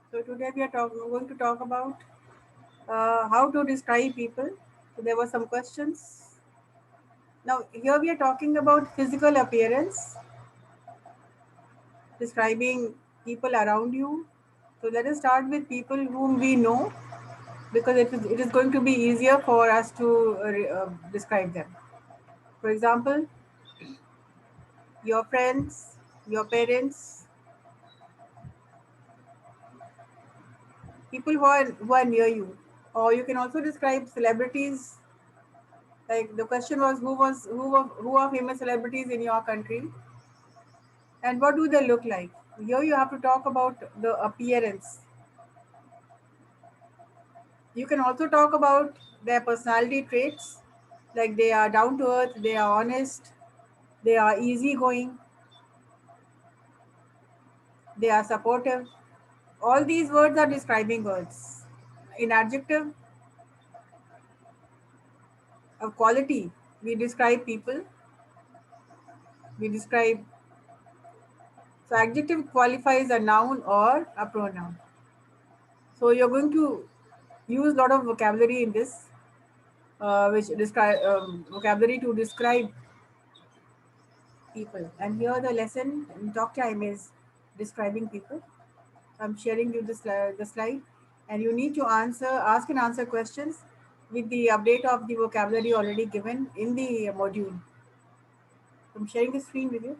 So today we're going to talk about how to describe people. So there were some questions. Now here we are talking about physical appearance, describing people around you. So let us start with people whom we know because it is going to be easier for us to describe them. For example, your friends, your parents, people who are near you. Or you can also describe celebrities. Like the question was who are famous celebrities in your country and what do they look like? Here you have to talk about the appearance. You can also talk about their personality traits, like they are down to earth, they are honest, they are easygoing, they are supportive. All these words are describing words. In adjective of quality, we describe people, we describe, so adjective qualifies a noun or a pronoun. So you're going to use a lot of vocabulary in this, which describe vocabulary to describe people. And here the lesson talk time is describing people. I'm sharing you the slide, and you need to ask and answer questions with the update of the vocabulary already given in the module. I'm sharing the screen with you.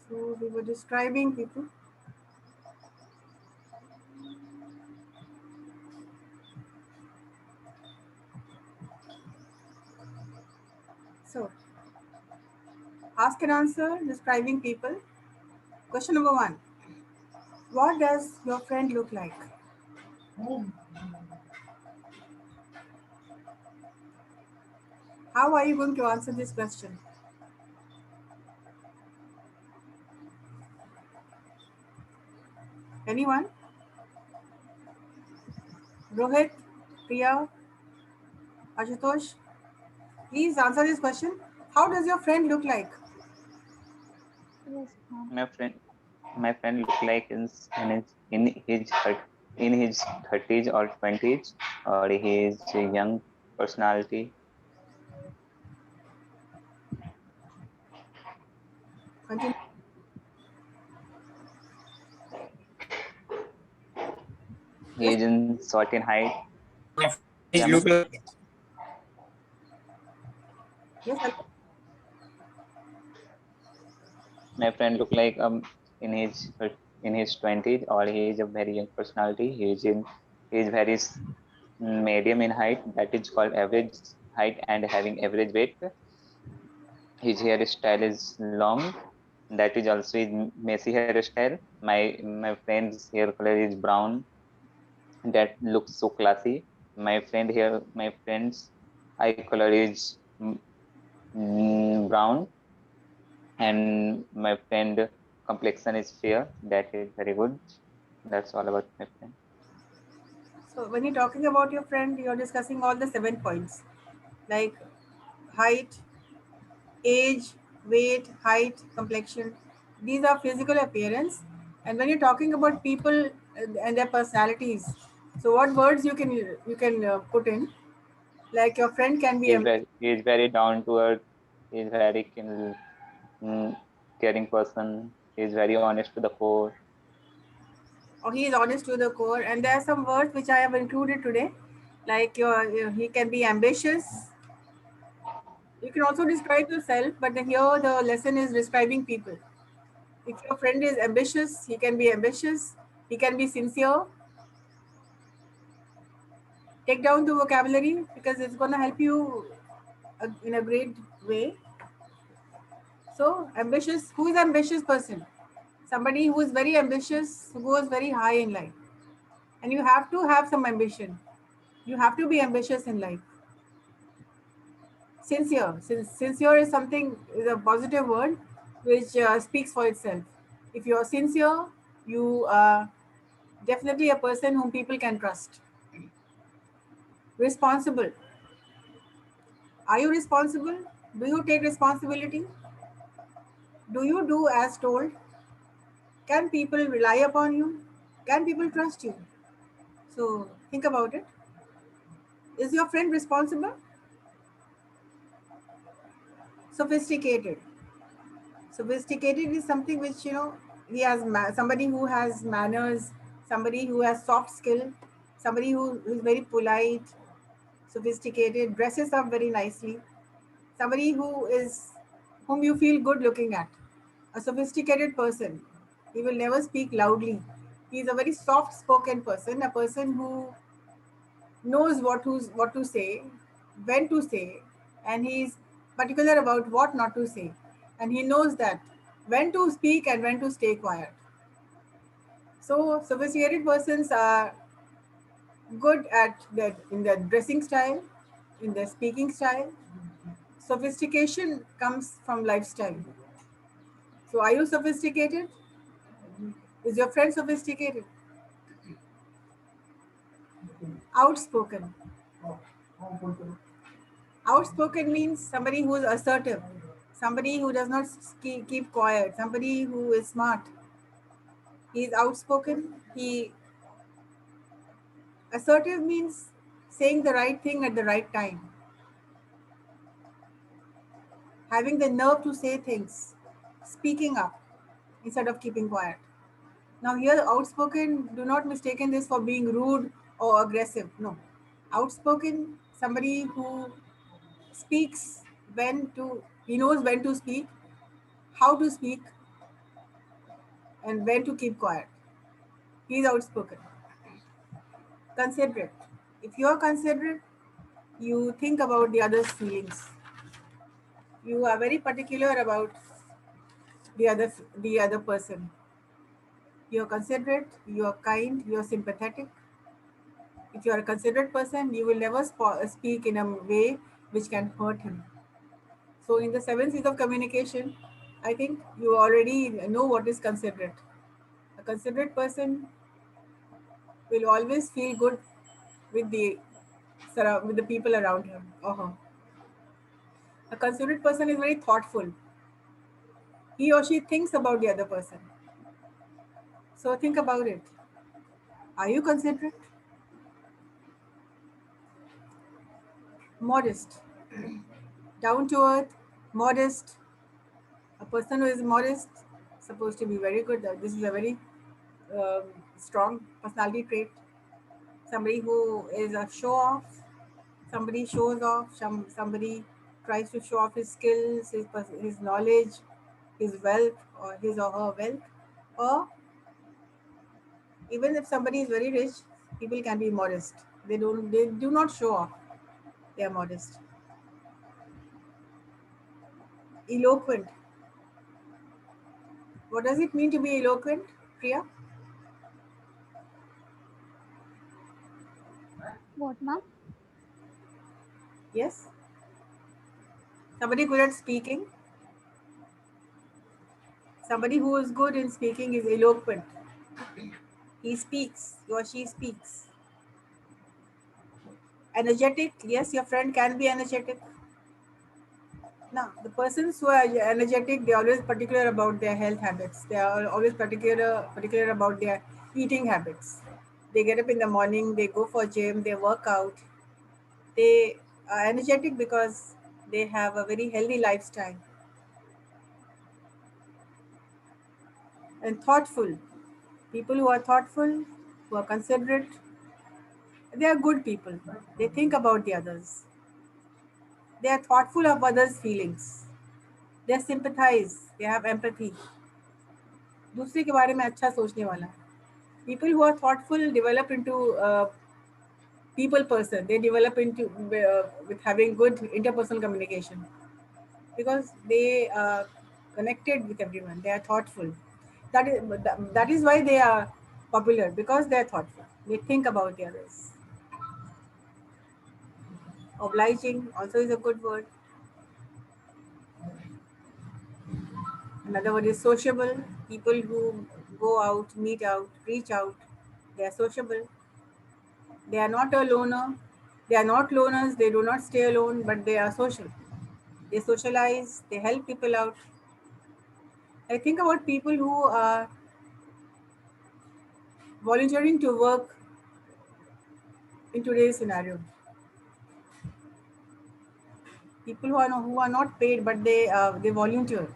So we were describing people. So ask and answer, describing people. Question number one: what does your friend look like? How are you going to answer this question? Anyone? Rohit, Priya, Ashutosh? Please answer this question. How does your friend look like? Yes, ma'am. My friend, my friend look like in his 30s or 20s, or he is a young personality. Continue. He Yes, is in short in height. My friend Yeah, is ma'am. look like yes, hello. My friend look like in his 20s, or he is a very young personality. He is very medium in height. That is called average height and having average weight. His hairstyle is long. That is also his messy hairstyle. My friend's hair color is brown. That looks so classy. My friend's eye color is brown, and my friend complexion is fair. That is very good. That's all about my friend. So when you're talking about your friend, you're discussing all the 7 points, like height, age, weight, height, complexion. These are physical appearance. And when you're talking about people and their personalities, so what words you can put in? Like your friend can be He is very down to earth. He is very mm, caring person. He is very honest to the core. or he is honest to the core. And there are some words which I have included today, like he can be ambitious. You can also describe yourself, but here the lesson is describing people. If your friend is ambitious, he can be ambitious. He can be sincere. Take down the vocabulary because it's going to help you in a great way. So ambitious. Who is ambitious person? Somebody who is very ambitious, who goes very high in life. And you have to have some ambition. You have to be ambitious in life. Sincere. Sincere is something, is a positive word which speaks for itself. If you're sincere, you are definitely a person whom people can trust. Responsible. Are you responsible? Do you take responsibility? Do you do as told? Can people rely upon you? Can people trust you? So think about it. Is your friend responsible? Sophisticated. Sophisticated is something which, he has somebody who has manners, somebody who has soft skill, somebody who is very polite, sophisticated, dresses up very nicely, somebody whom you feel good looking at. A sophisticated person, he will never speak loudly. He is a very soft spoken person, a person who knows what to say, when to say, and he's particular about what not to say. And he knows that when to speak and when to stay quiet. So sophisticated persons are good at in their dressing style, in their speaking style. Sophistication comes from lifestyle. So are you sophisticated? Is your friend sophisticated? Outspoken. Outspoken means somebody who is assertive, somebody who does not keep quiet, somebody who is smart. He is outspoken. He assertive means saying the right thing at the right time, having the nerve to say things, speaking up instead of keeping quiet. Now here, outspoken, do not mistaken this for being rude or aggressive. No, outspoken, somebody who speaks he knows when to speak, how to speak, and when to keep quiet. He is outspoken. Considerate. If you are considerate, you think about the other's feelings. You are very particular about the other person. You are considerate, you are kind, you are sympathetic. If you are a considerate person, you will never speak in a way which can hurt him. So in the 7 C's of communication, I think you already know what is considerate. A considerate person will always feel good with the people around him or her. A considerate person is very thoughtful. He or she thinks about the other person. So think about it. Are you considerate? Modest, down to earth, modest. A person who is modest is supposed to be very good. This is a very um, strong personality trait. Somebody who is a show off, somebody shows off, somebody tries to show off his skills, his knowledge, his wealth, or his or her wealth. Or even if somebody is very rich, people can be modest. They do not show off. They are modest. Eloquent. What does it mean to be eloquent, Priya? What, ma'am? Yes? Somebody good at speaking. Somebody who is good in speaking is eloquent. He speaks, he or she speaks. Energetic, yes, your friend can be energetic. Now, the persons who are energetic, they are always particular about their health habits. They are always particular about their eating habits. They get up in the morning, they go for gym, they work out. They are energetic because they have a very healthy lifestyle. And thoughtful. People who are thoughtful, who are considerate, they are good people. They think about the others. They are thoughtful of others' feelings. They sympathize. They have empathy. दूसरे के बारे में अच्छा सोचने वाला. People who are thoughtful develop into people person. They develop into with having good interpersonal communication because they are connected with everyone. They are thoughtful. That is why they are popular, because they're thoughtful. They think about the others. Obliging also is a good word. Another word is sociable. People who go out, meet out, reach out, they are sociable. They are not a loner. They are not loners. They do not stay alone, but they are social. They socialize. They help people out. I think about people who are volunteering to work in today's scenario. People who are not paid, but they volunteer.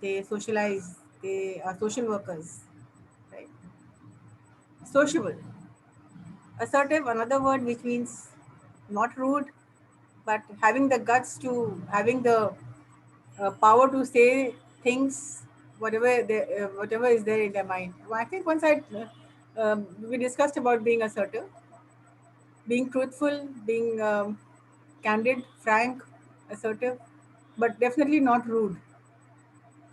They socialize. They are social workers. Right. Sociable. Assertive, another word which means not rude, but having the guts to having the power to say things whatever is there in their mind. Well, I think we discussed about being assertive, being truthful, being candid, frank, assertive, but definitely not rude.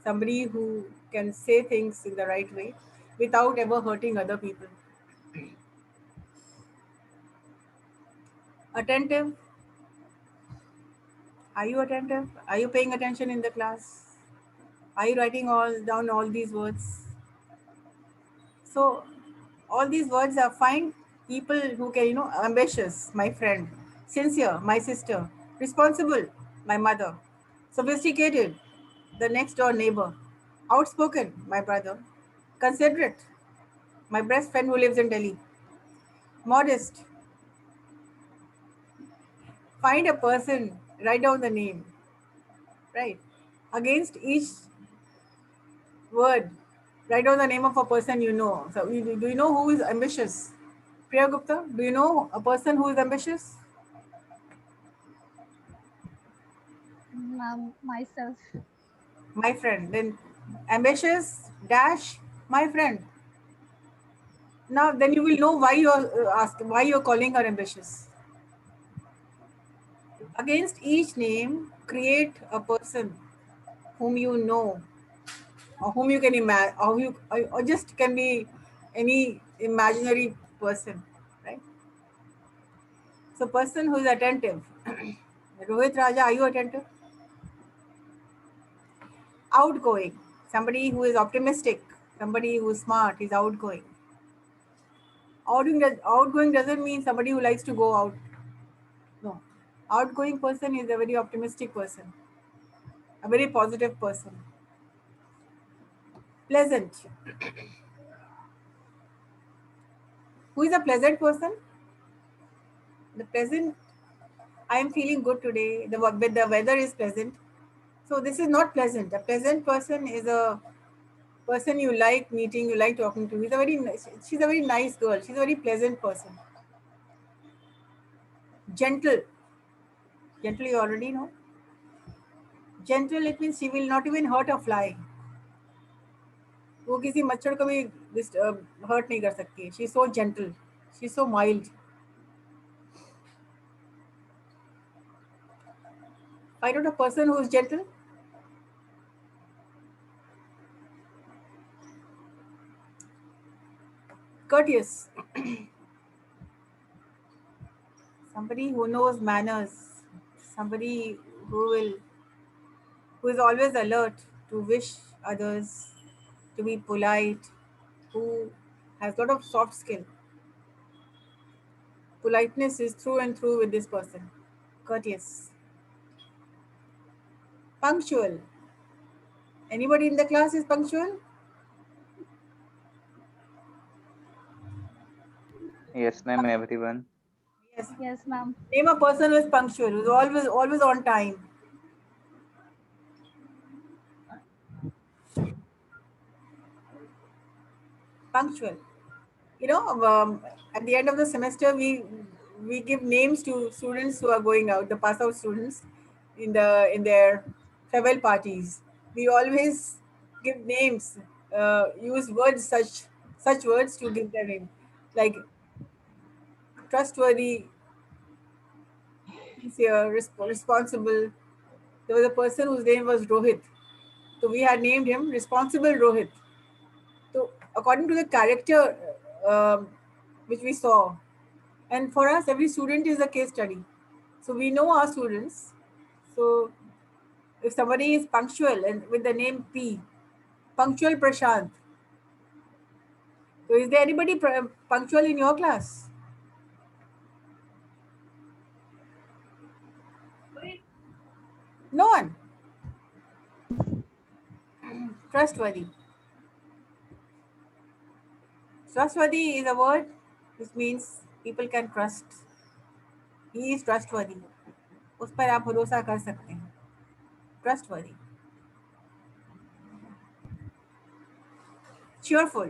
Somebody who can say things in the right way without ever hurting other people. Attentive. Are you attentive? Are you paying attention in the class? Are you writing all down all these words? So all these words are fine. People who can, ambitious, my friend, sincere, my sister, responsible, my mother, sophisticated, the next door neighbor, outspoken, my brother, considerate, my best friend who lives in Delhi, modest, find a person, write down the name, right? Against each word, write down the name of a person you know. So, do you know who is ambitious? Priya Gupta, do you know a person who is ambitious? Ma'am, myself. My friend. Then ambitious dash my friend. Now, then you will know why you're why you're calling her ambitious. Against each name, create a person whom you know, or whom you can imagine, or just can be any imaginary person, right? So, person who is attentive. Rohit Raja, are you attentive? Outgoing. Somebody who is optimistic. Somebody who is smart is outgoing. Outgoing doesn't mean somebody who likes to go out. No. Outgoing person is a very optimistic person, a very positive person. Pleasant. Who is a pleasant person? The pleasant, I am feeling good today. The weather is pleasant. So this is not pleasant. A pleasant person is a person you like meeting, you like talking to. She's a very nice girl. She's a very pleasant person. Gentle. Gentle, you already know. Gentle, it means she will not even hurt a fly. वो किसी मच्छर को भी hurt नहीं कर सकती. She so gentle, she so mild. Find out a person who is gentle. Courteous. Somebody who knows manners. Somebody who will who is always alert to wish others, to be polite, who has a lot of soft skill. Politeness is through and through with this person. Courteous. Punctual. Anybody in the class is punctual? Yes, ma'am, everyone. Yes. Yes, ma'am. Name a person who is punctual, who's always on time. Punctual. At the end of the semester, we give names to students who are going out, the pass out students, in their farewell parties. We always give names, use words such words to give their name, like trustworthy, sincere, responsible. There was a person whose name was Rohit. So we had named him Responsible Rohit. So according to the character which we saw, and for us, every student is a case study. So we know our students. So if somebody is punctual and with the name P, Punctual Prashant. So is there anybody punctual in your class? No one. Trustworthy. Trustworthy is a word which means people can trust. He is trustworthy. उस पर आप भरोसा कर सकते हैं. Trustworthy. Cheerful.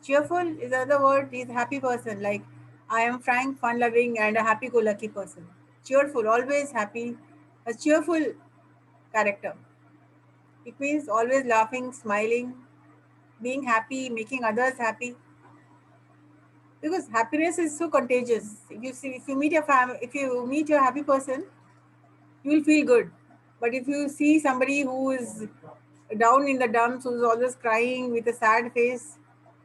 Cheerful is another word. He's a happy person. Like I am frank, fun-loving, and a happy-go-lucky person. Cheerful, always happy. A cheerful character. It means always laughing, smiling, being happy, making others happy. Because happiness is so contagious. If you meet a happy person, you will feel good. But if you see somebody who is down in the dumps, who's always crying with a sad face,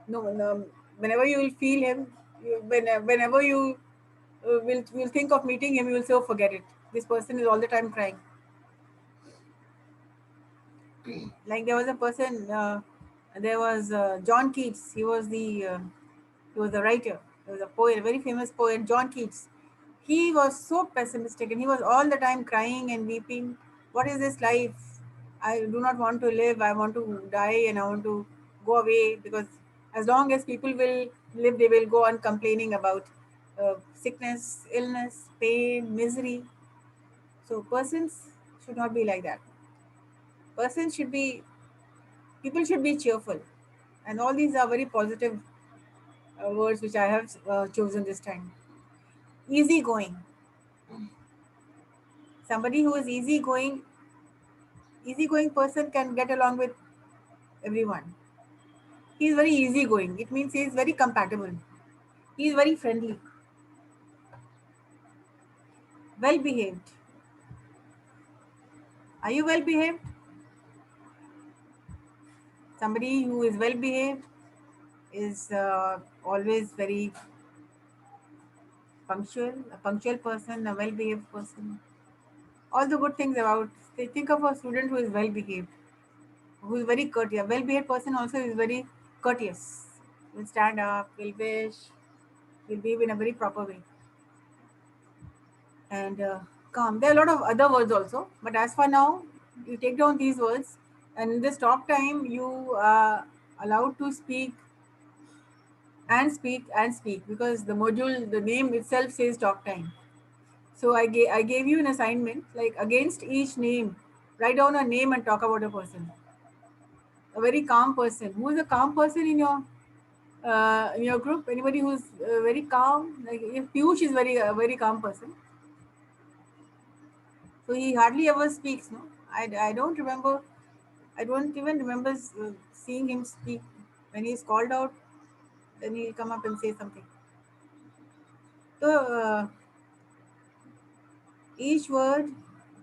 no, whenever you will feel him, whenever you will think of meeting him, you will say, oh, forget it. This person is all the time crying. Like there was a person, there was John Keats. He was the writer. He was a poet, a very famous poet, John Keats. He was so pessimistic and he was all the time crying and weeping. What is this life? I do not want to live. I want to die and I want to go away, because as long as people will live, they will go on complaining about sickness, illness, pain, misery. So persons should not be like that. Persons should be, people should be cheerful. And all these are very positive words which I have chosen this time. Easygoing. Somebody who is easygoing person can get along with everyone. He is very easygoing. It means he is very compatible. He is very friendly. Well behaved. Are you well behaved? Somebody who is well behaved is always very punctual, a punctual person, a well behaved person. All the good things about, they think of a student who is well behaved, who is very courteous. A well behaved person also is very courteous. Will stand up, will wish, will behave in a very proper way. And calm. There are a lot of other words also, but as for now, you take down these words, and in this talk time, you are allowed to speak and speak and speak, because the module, the name itself says talk time. So I gave you an assignment, like against each name, write down a name and talk about a person. A very calm person. Who is a calm person in your group? Anybody who's very calm? Like if Piyush is very calm person. So he hardly ever speaks. No, I don't remember. I don't even remember seeing him speak. When he's called out, then he'll come up and say something. So each word,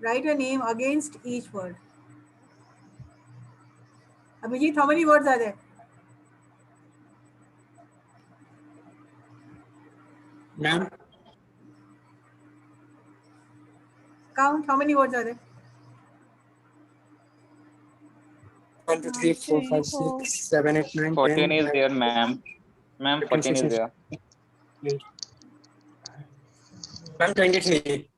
write a name against each word. Abhijit, how many words are there? Ma'am, Count. How many words are there? 1, 2, 3, 4, 5, 6, 7, 8, 9, 14 10, is there, ma'am. Ma'am, 14 is there. Ma'am, 23.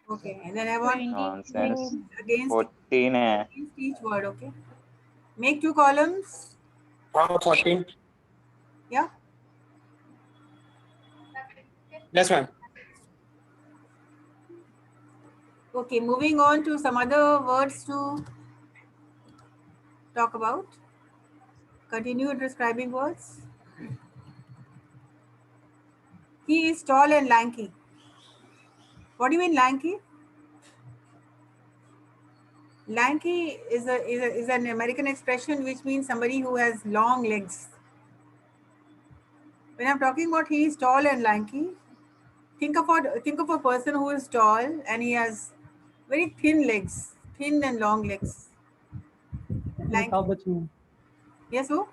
Okay, and then I want Nonsense. against 14 hai. each word. Okay, make 2 columns. 14. Yeah. Yes, ma'am. Okay, moving on to some other words to talk about. Continue describing words. He is tall and lanky. What do you mean lanky? Lanky is an American expression which means somebody who has long legs. When I'm talking about he is tall and lanky, think of a person who is tall and he has very thin legs, thin and long legs. Lanky. Amitabh Bachchan Yes, who?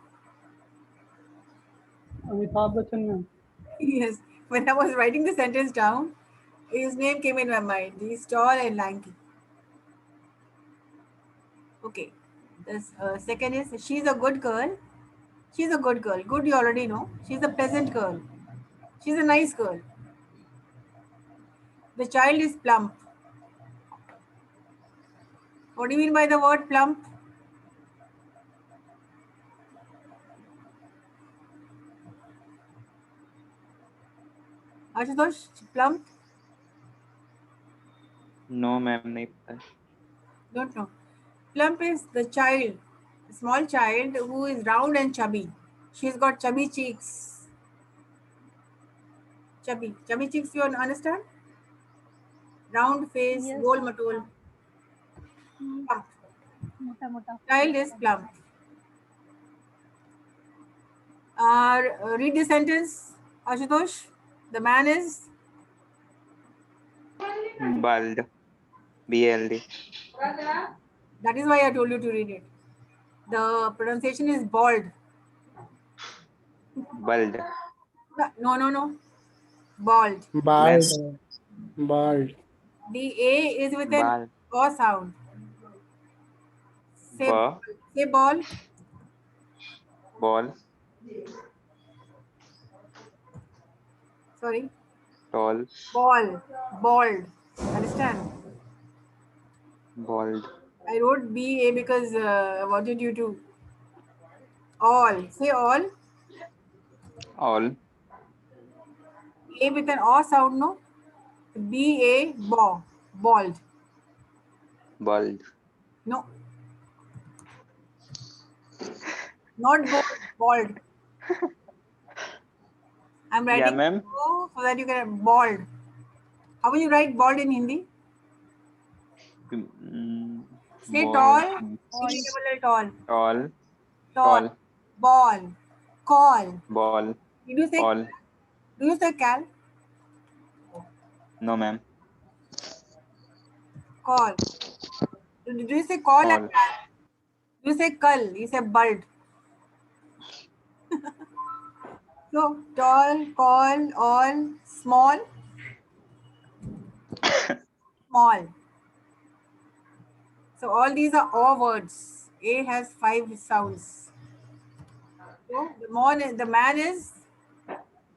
Amitabh Bachchan ma'am Yes. When I was writing the sentence down, his name came in my mind. He's tall and lanky. Okay. The second is she's a good girl. She's a good girl. Good, you already know. She's a pleasant girl. She's a nice girl. The child is plump. What do you mean by the word plump? Ashutosh, plump? No, ma'am, नहीं पता. Don't know. Plump is the child, the small child who is round and chubby. She's got chubby cheeks. Chubby cheeks, you understand? Round face, Yes. goal matol. Hmm. Plump. मोटा मोटा. Child is plump. Read the sentence, Ashutosh. The man is Bald. BLD. that is why I told you to read it. The pronunciation is bald. Bald. No. Bald. Bald. Bald. The A is with an Bald. O sound. Say, Ba. say ball. Ball. Sorry. Tall. Ball. Bald. Understand? Bald. I wrote BA because I wanted you to. All. Say all. All. A with an O sound, no? BA. Bald. Bald. No. Not gold. Bald. I'm Yeah, writing ma'am. O so that you can bald. How will you write bald in Hindi? Say Bald. tall. Bald. Tall. Tall. Tall. Tall. Ball. Call. Ball. Did you say? All. Do you say cal? No, ma'am. Call. Did you say call? All. You say cull. You say bald. So tall, call, all, small, small. So all these are O words. A has 5 sounds. So the man is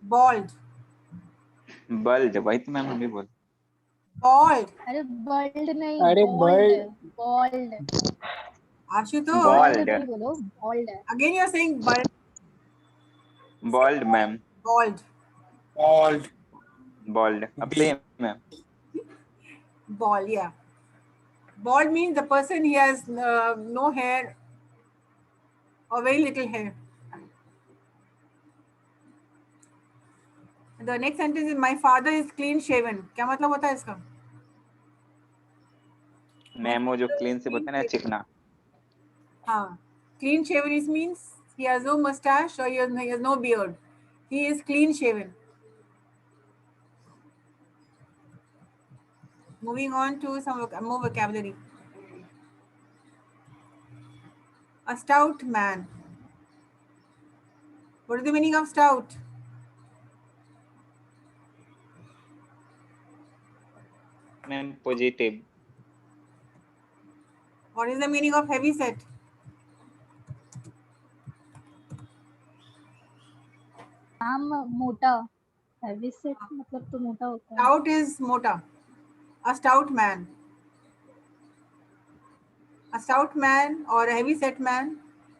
bald. Bald. वही तो ma'am हम भी बोल. Bald. अरे bald नहीं. अरे Bald. Bald. Ashutosh. Bald. नहीं बोलो. Bald. Again you are saying bald. Bald, ma'am. Bald. Bald. Bald. अब same, ma'am. Bald, yeah. Bald means the person he has no hair or very little hair. The next sentence is my father is clean shaven. क्या मतलब होता है इसका? Ma'am वो जो clean से बोलते हैं ना चिकना. हाँ. Clean shaven is means he has no mustache or he has no beard. He is clean shaven. Moving on to some more vocabulary. A stout man. What is the meaning of stout? Ma'am, positive. What is the meaning of heavy set? नाम मोटा. Heavy set मतलब तो मोटा होता है. Stout is mota. A stout man. A stout man or a heavy set man.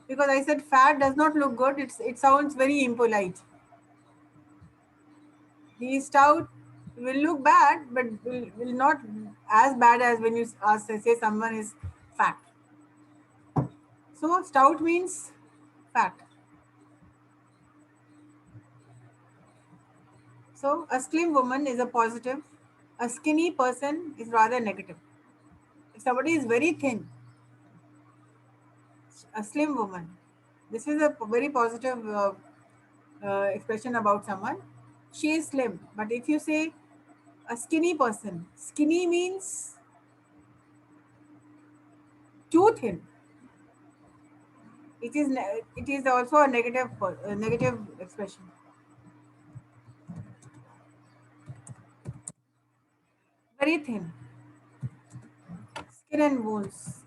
Because I said fat does not look good. It sounds very impolite. The stout will look bad, but will not as bad as when you say someone is fat. So stout means fat. So a slim woman is a positive. A skinny person is rather negative. If somebody is very thin, a slim woman, this is a very positive expression about someone. She is slim. But if you say a skinny person, skinny means too thin. It is also a negative expression. Very thin. Skin and bones.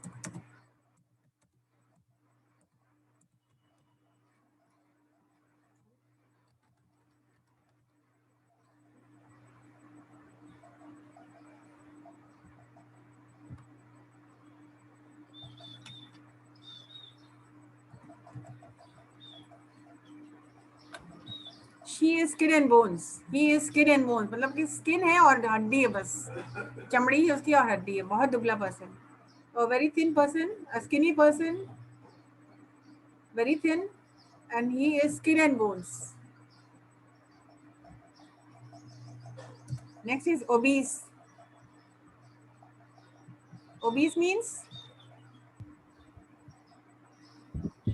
She is skin and bones. He is skin and bones. मतलब कि skin है और हड्डी है, बस चमड़ी है उसकी और हड्डी है. बहुत दुबला person. A very thin person, a skinny person, very thin, and he is skin and bones. Next is obese. Obese means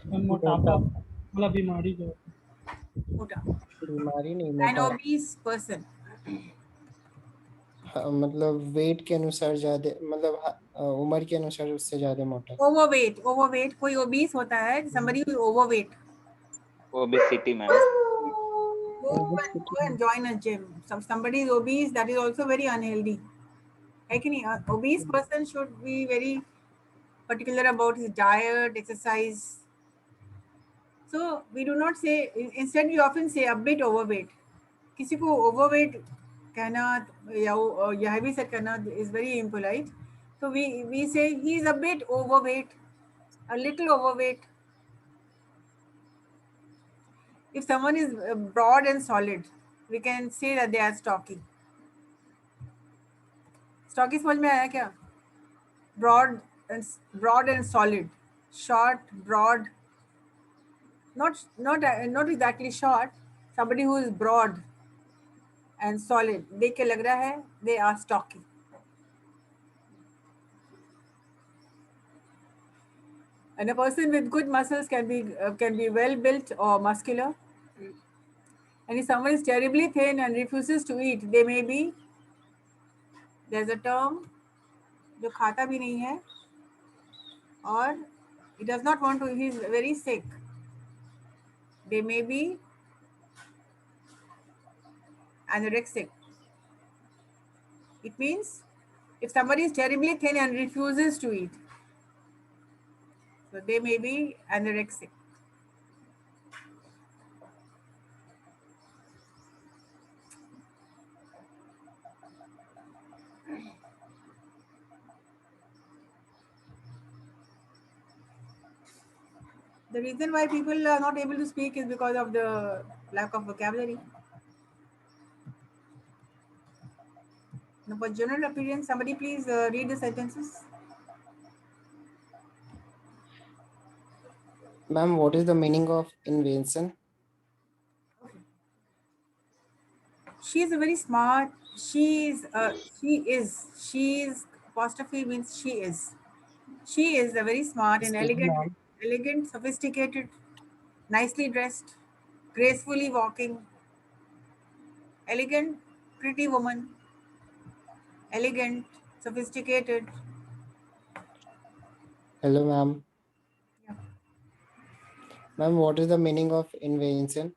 मोटापा मतलब बीमारी जो मोटा. बीमारी नहीं, An मोटा. obese person. हाँ, मतलब वेट के अनुसार ज्यादा, मतलब उम्र के अनुसार उससे ज्यादा मोटा. Overweight. Overweight. कोई obese होता है. Somebody who is overweight. Obesity, ma'am. Go and join a gym. Somebody is obese, that is also very unhealthy. है कि नहीं? Obese person should be very particular about his diet, exercise. So we do not say, instead we often say a bit overweight. किसी को overweight कहना या heavy set करना is very impolite. So we say he is a bit overweight, a little overweight. If someone is broad and solid, we can say that they are stocky. Stocky समझ में आया क्या? Broad and solid, short, broad, not exactly short. Somebody who is broad and solid, देख के लग रहा है they are stocky. And a person with good muscles can be well built or muscular. And if someone is terribly thin and refuses to eat, they may be, there's a term, जो खाता भी नहीं है और he does not want to, he is very sick. They may be anorexic. It means if somebody is terribly thin and refuses to eat, so they may be anorexic. The reason why people are not able to speak is because of the lack of vocabulary. Now, for general appearance, somebody please read the sentences. Ma'am, what is the meaning of invention? She is a very smart. She is apostrophe means she is. She is a very smart and Excuse me, elegant, sophisticated, nicely dressed, gracefully walking, elegant, pretty woman, elegant, sophisticated. Hello, ma'am. Yeah. Ma'am, what is the meaning of invention?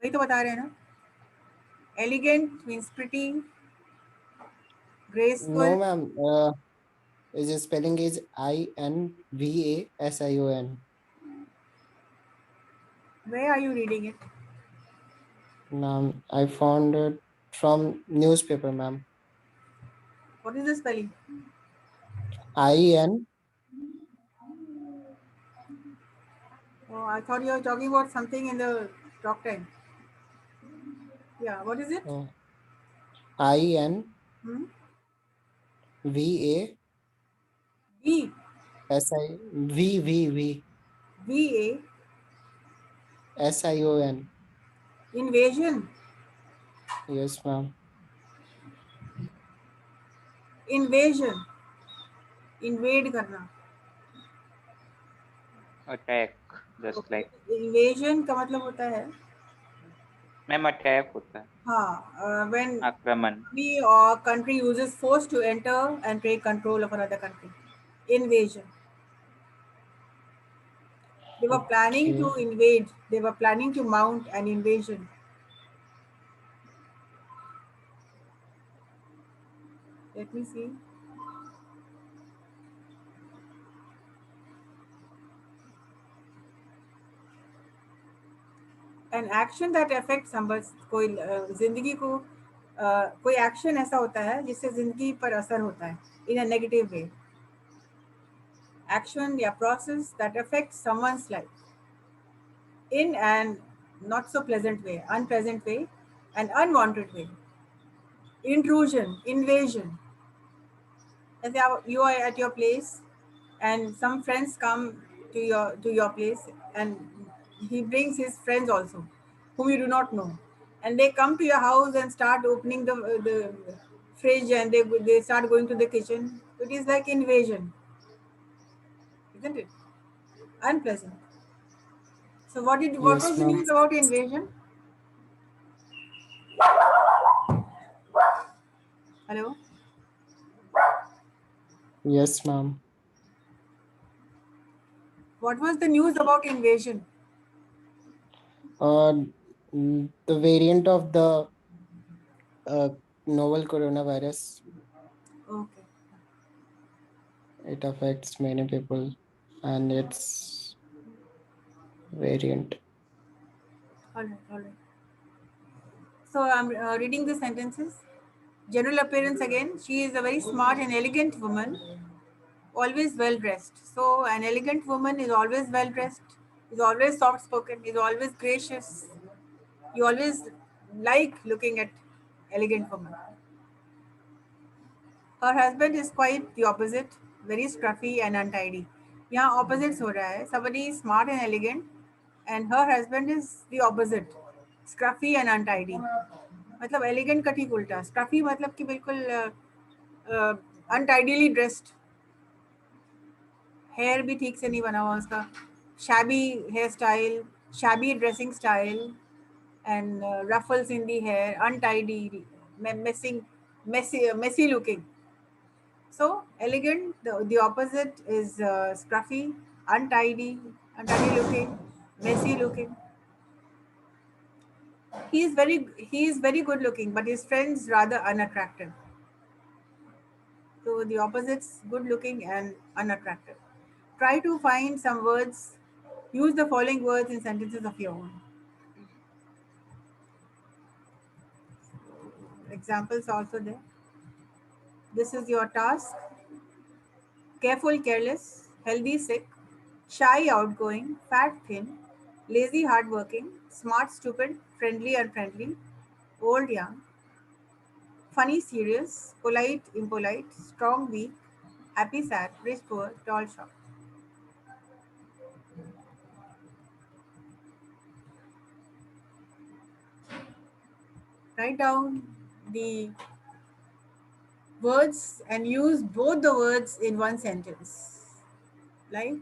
वही तो बता रहे हैं ना. Elegant means pretty, graceful. No, ma'am. The spelling is INVASION. Where are you reading it? Ma'am, I found it from newspaper, ma'am. What is the spelling? IN. Oh, I thought you were talking about something in the talk time. Yeah, what is it? IN Hmm? VA V. SI V VA. SION. Invasion. Yes, ma'am. Invasion. Invade करना. Attack, just like. Invasion का मतलब होता है, ma'am attack होता है. हाँ, when आक्रमण. army or country uses force to enter and take control of another country. Invasion. They were planning to Okay. invade. They were planning to mount an invasion. Let me see. An action that affects somebody, कोई जिंदगी को कोई action ऐसा होता है जिससे जिंदगी पर असर होता है in a negative way. Action या process that affects someone's life in an not so pleasant way, unpleasant way, an unwanted way. Intrusion, invasion. As you are at your place, and some friends come to your place, and he brings his friends also, whom you do not know, and they come to your house and start opening the fridge, and they start going to the kitchen. It is like invasion, isn't it? Unpleasant. So what Yes, was the ma'am. news about invasion? Hello. Yes, ma'am. What was the news about invasion? Uh, the variant of the uh, novel coronavirus, Okay. it affects many people, and its variant. All right. All right. So I'm reading the sentences. General appearance again. She is a very smart and elegant woman, always well dressed. So an elegant woman is always well dressed, is always soft spoken, is always gracious. You always like looking at elegant woman. Her husband is quite the opposite, very scruffy and untidy. यहाँ opposites हो रहा है. Somebody is smart and elegant, and her husband is the opposite, scruffy and untidy. मतलब elegant का ठीक उल्टा, scruffy मतलब कि बिल्कुल untidily dressed, hair भी ठीक से नहीं बना हुआ उसका, shabby hairstyle, shabby dressing style, and ruffles in the hair, untidy, messy looking. So elegant, the opposite is scruffy, untidy looking, messy looking. He is very good looking, but his friends rather unattractive. So the opposites, good looking and unattractive. Try to find some words. Use the following words in sentences of your own. Examples also there. This is your task. Careful, careless, healthy, sick, shy, outgoing, fat, thin, lazy, hardworking, smart, stupid, friendly, unfriendly, old, young, funny, serious, polite, impolite, strong, weak, happy, sad, rich, poor, tall, short. Write down the words and use both the words in one sentence. Like,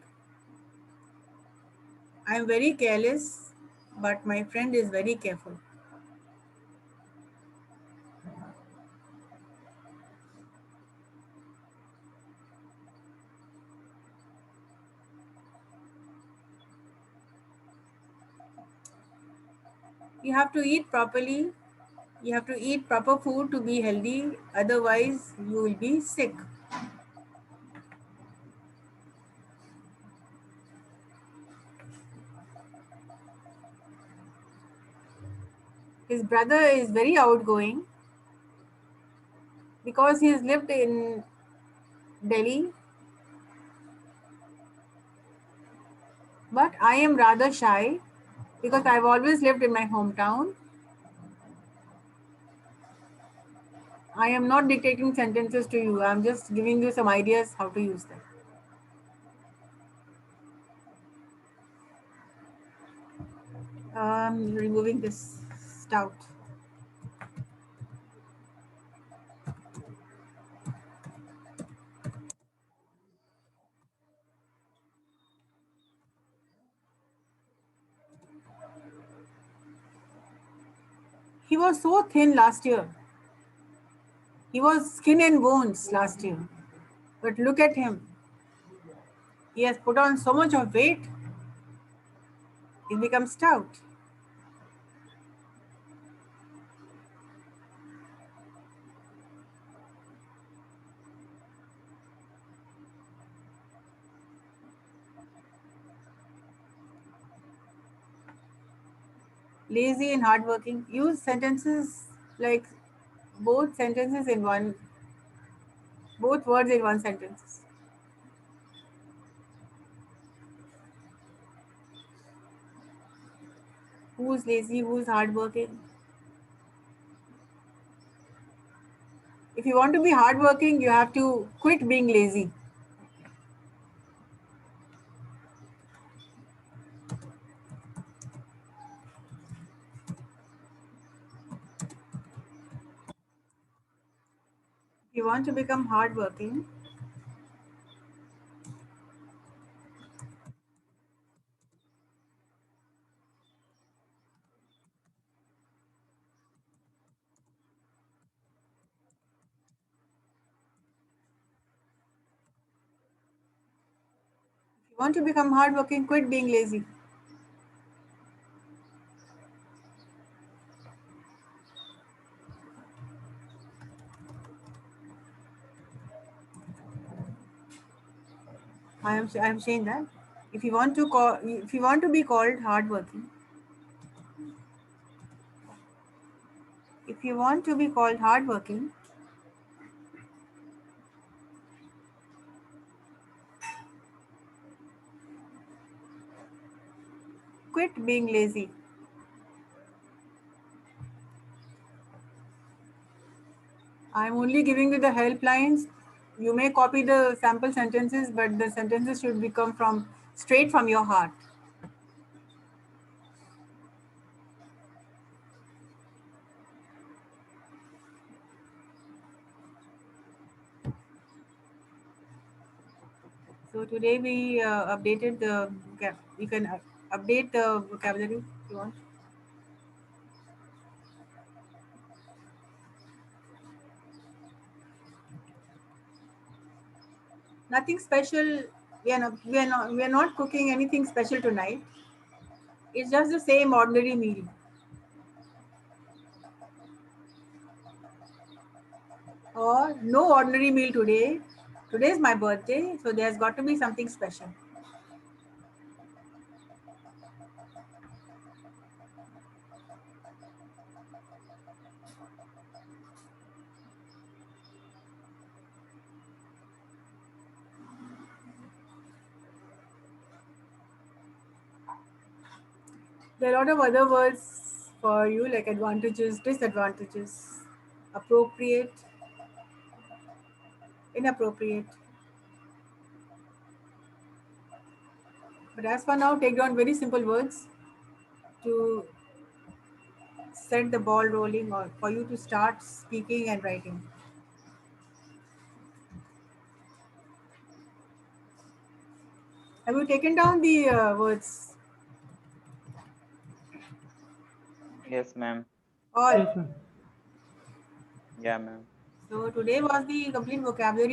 I am very careless, but my friend is very careful. You have to eat properly. You have to eat proper food to be healthy. Otherwise, you will be sick. His brother is very outgoing because he has lived in Delhi. But I am rather shy because I've always lived in my hometown. I am not dictating sentences to you. I'm just giving you some ideas how to use them. Removing this stout. He was so thin last year. He was skin and bones last year. But look at him. He has put on so much of weight. It becomes stout. Lazy and hardworking. Use sentences like both sentences in one, both words in one sentence. Who's lazy? Who's hardworking? If you want to be hardworking, you have to quit being lazy. If you want to become hardworking, quit being lazy. I am saying that if you want to be called hardworking, if you want to be called hardworking, quit being lazy. I'm only giving you the helplines. You may copy the sample sentences, but the sentences should become straight from your heart. So today we updated the you can update the vocabulary if you want. Nothing special. We are not cooking anything special tonight. It's just the same ordinary meal. Or no ordinary meal today. Today is my birthday, so there's got to be something special. There are a lot of other words for you like advantages, disadvantages, appropriate, inappropriate. But as for now, take down very simple words to set the ball rolling or for you to start speaking and writing. Have you taken down the words? Yes, ma'am. All. Yes, ma'am. Yeah, ma'am. So today was the complete vocabulary